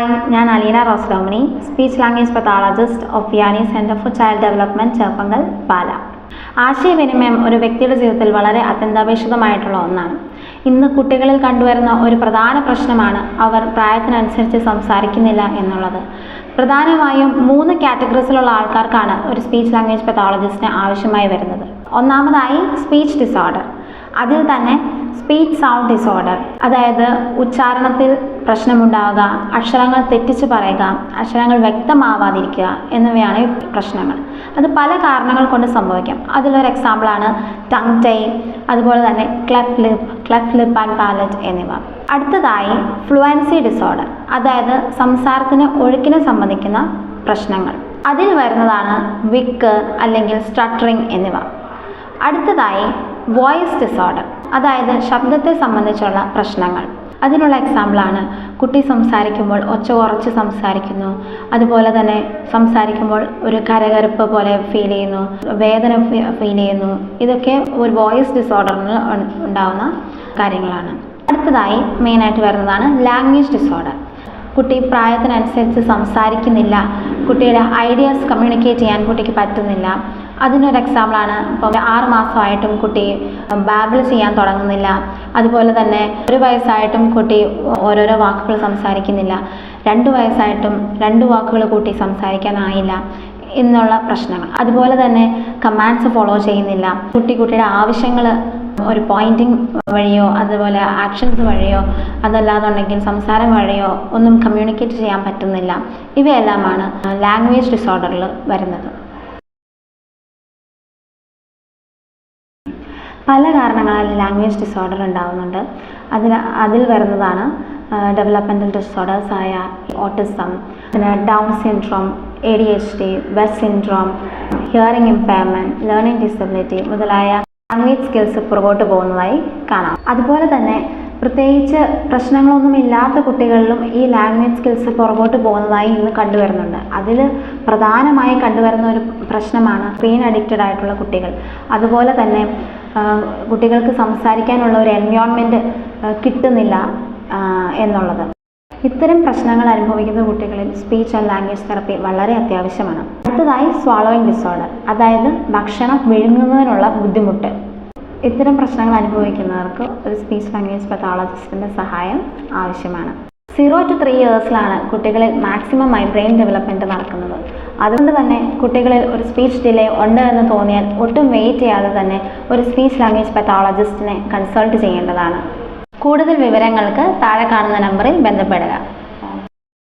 Hi, ഞാൻ Aleena Rose Domini, speech language pathologist of Vianney centre for child development, Cherpunkal, Pala. ആശയവിനിമയം ഒരു വ്യക്തിയുടെ ജീവിതത്തിൽ വളരെ അത്യന്താപേക്ഷിതമായിട്ടുള്ള ഒന്നാണ്. ഇന്ന് കുട്ടികളിൽ കണ്ടുവരുന്ന ഒരു പ്രധാന പ്രശ്നമാണ് അവർ പ്രായത്തിനനുസരിച്ച് സംസാരിക്കുന്നില്ല എന്നുള്ളത്. പ്രധാനമായും 3 കാറ്റഗറീസിലുള്ള ആൾക്കാർക്കാണ് ഒരു സ്പീച്ച് ലാംഗ്വേജ് പത്തോളജിസ്റ്റിന് ആവശ്യമായി വരുന്നത്. ഒന്നാമതായി സ്പീച്ച് ഡിസോർഡർ, അതിൽ തന്നെ സ്പീച്ച് സൗണ്ട് ഡിസോർഡർ, അതായത് ഉച്ചാരണത്തിൽ പ്രശ്നമുണ്ടാവുക, അക്ഷരങ്ങൾ തെറ്റിച്ച് പറയുക, അക്ഷരങ്ങൾ വ്യക്തമാവാതിരിക്കുക എന്നിവയാണ് ഈ പ്രശ്നങ്ങൾ. അത് പല കാരണങ്ങൾ കൊണ്ട് സംഭവിക്കാം. അതിലൊരു എക്സാമ്പിളാണ് ടങ് ടൈ, അതുപോലെ തന്നെ ക്ലെഫ്റ്റ് ലിപ്പ് ആൻഡ് പാലറ്റ് എന്നിവ. അടുത്തതായി ഫ്ലുവൻസി ഡിസോർഡർ, അതായത് സംസാരത്തിന് ഒഴുക്കിനെ സംബന്ധിക്കുന്ന പ്രശ്നങ്ങൾ. അതിൽ വരുന്നതാണ് വിക്ക് അല്ലെങ്കിൽ സ്റ്റട്ടറിങ് എന്നിവ. അടുത്തതായി വോയിസ് ഡിസോർഡർ, അതായത് ശബ്ദത്തെ സംബന്ധിച്ചുള്ള പ്രശ്നങ്ങൾ. അതിനുള്ള എക്സാമ്പിളാണ് കുട്ടി സംസാരിക്കുമ്പോൾ ഒച്ച കുറച്ച് സംസാരിക്കുന്നു, അതുപോലെ തന്നെ സംസാരിക്കുമ്പോൾ ഒരു കരകരപ്പ് പോലെ ഫീൽ ചെയ്യുന്നു, വേദന ഫീൽ ചെയ്യുന്നു. ഇതൊക്കെ ഒരു വോയിസ് ഡിസോർഡറിന് ഉണ്ടാവുന്ന കാര്യങ്ങളാണ്. അടുത്തതായി മെയിനായിട്ട് വരുന്നതാണ് ലാംഗ്വേജ് ഡിസോർഡർ. കുട്ടി പ്രായത്തിനനുസരിച്ച് സംസാരിക്കുന്നില്ല, കുട്ടിയുടെ ഐഡിയാസ് കമ്മ്യൂണിക്കേറ്റ് ചെയ്യാൻ കുട്ടിക്ക് പറ്റുന്നില്ല. അതിനൊരു എക്സാമ്പിളാണ് ഇപ്പോൾ 6 മാസമായിട്ടും കുട്ടി ബാബിൾ ചെയ്യാൻ തുടങ്ങുന്നില്ല, അതുപോലെ തന്നെ 1 വയസ്സായിട്ടും കുട്ടി ഓരോരോ വാക്കുകൾ സംസാരിക്കുന്നില്ല, 2 വയസ്സായിട്ടും 2 വാക്കുകൾ കുട്ടി സംസാരിക്കാനായില്ല എന്നുള്ള പ്രശ്നങ്ങൾ. അതുപോലെ തന്നെ കമാൻഡ്സ് ഫോളോ ചെയ്യുന്നില്ല, കുട്ടിയുടെ ആവശ്യങ്ങൾ ഒരു പോയിന്റിങ് വഴിയോ അതുപോലെ ആക്ഷൻസ് വഴിയോ അതല്ലാന്നുണ്ടെങ്കിൽ സംസാരം വഴിയോ ഒന്നും കമ്മ്യൂണിക്കേറ്റ് ചെയ്യാൻ പറ്റുന്നില്ല. ഇവയെല്ലാമാണ് ലാംഗ്വേജ് ഡിസോർഡറിൽ വരുന്നത്. പല കാരണങ്ങളാൽ ലാംഗ്വേജ് ഡിസോർഡർ ഉണ്ടാകുന്നുണ്ട്. അതിൽ വരുന്നതാണ് ഡെവലപ്മെൻറ്റൽ ഡിസോർഡേഴ്സ് ആയ ഓട്ടിസം, പിന്നെ down syndrome, ADHD, west syndrome, hearing impairment, learning disability മുതലായ ലാംഗ്വേജ് സ്കിൽസ് പുറകോട്ട് പോകുന്നതായി കാണാം. അതുപോലെ തന്നെ പ്രത്യേകിച്ച് പ്രശ്നങ്ങളൊന്നുമില്ലാത്ത കുട്ടികളിലും ഈ ലാംഗ്വേജ് സ്കിൽസ് പുറകോട്ട് പോകുന്നതായി ഇന്ന് കണ്ടുവരുന്നുണ്ട്. അതിൽ പ്രധാനമായി കണ്ടുവരുന്ന ഒരു പ്രശ്നമാണ് സ്ക്രീൻ അഡിക്റ്റഡ് ആയിട്ടുള്ള കുട്ടികൾ. അതുപോലെ തന്നെ കുട്ടികൾക്ക് സംസാരിക്കാനുള്ള ഒരു എൻവയോൺമെൻറ്റ് കിട്ടുന്നില്ല എന്നുള്ളത്. ഇത്തരം പ്രശ്നങ്ങൾ അനുഭവിക്കുന്ന കുട്ടികളിൽ സ്പീച്ച് ആൻഡ് ലാംഗ്വേജ് തെറപ്പി വളരെ അത്യാവശ്യമാണ്. അടുത്തതായി സ്വാളോയിങ് ഡിസോർഡർ, അതായത് ഭക്ഷണം വിഴുങ്ങുന്നതിനുള്ള ബുദ്ധിമുട്ട്. ഇത്തരം പ്രശ്നങ്ങൾ അനുഭവിക്കുന്നവർക്ക് ഒരു സ്പീച്ച് ലാംഗ്വേജ് പത്തോളജിസ്റ്റിൻ്റെ സഹായം ആവശ്യമാണ്. 0 to 3 ഇയേഴ്സിലാണ് കുട്ടികളിൽ മാക്സിമമായി ബ്രെയിൻ ഡെവലപ്മെൻറ്റ് നടക്കുന്നത്. അതുകൊണ്ട് തന്നെ കുട്ടികളിൽ ഒരു സ്പീച്ച് ഡിലേ ഉണ്ട് എന്ന് തോന്നിയാൽ ഒട്ടും വെയിറ്റ് ചെയ്യാതെ തന്നെ ഒരു സ്പീച്ച് ലാംഗ്വേജ് പത്തോളജിസ്റ്റിനെ കൺസൾട്ട് ചെയ്യേണ്ടതാണ്. കൂടുതൽ വിവരങ്ങൾക്ക് താഴെ കാണുന്ന നമ്പറിൽ ബന്ധപ്പെടുക.